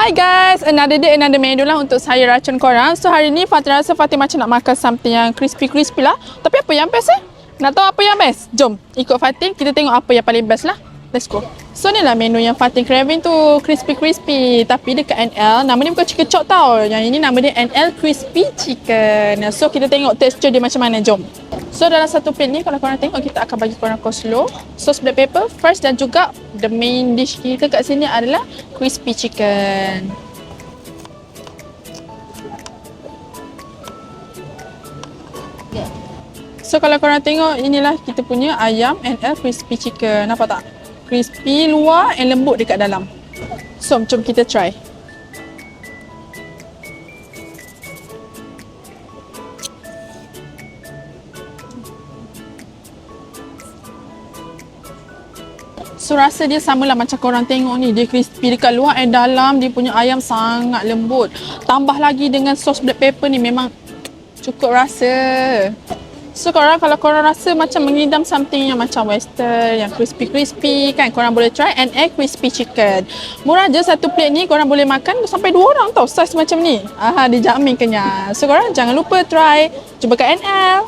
Hi guys, another day, another menu lah untuk saya racun korang. So hari ni Fatih rasa Fatih macam nak makan something yang crispy-crispy lah. Tapi apa yang best Nak tahu apa yang best? Jom ikut Fatih, kita tengok apa yang paling best lah. Let's go. So ni lah menu yang Fatih craving tu, crispy-crispy. Tapi dekat NL, nama dia bukan chicken chop tau. Yang ini nama dia NL Crispy Chicken. So kita tengok texture dia macam mana, jom. So dalam satu plate ni, kalau korang tengok, kita akan bagi korang coleslaw, sauce black pepper, fries dan juga the main dish kita kat sini adalah crispy chicken. So kalau korang tengok, inilah kita punya ayam NL Crispy Chicken. Nampak tak? Crispy luar and lembut dekat dalam. So jom kita try. So rasa dia samalah macam korang tengok ni. Dia crispy dekat luar and dalam dia punya ayam sangat lembut. Tambah lagi dengan sos black pepper ni memang cukup rasa. So korang, kalau korang rasa macam mengidam something yang macam western, yang crispy-crispy kan, korang boleh try NL Crispy Chicken. Murah je satu plate ni, korang boleh makan sampai 2 orang tau, size macam ni. Dijamin kenyang. So korang jangan lupa try. Jumpa kat NL.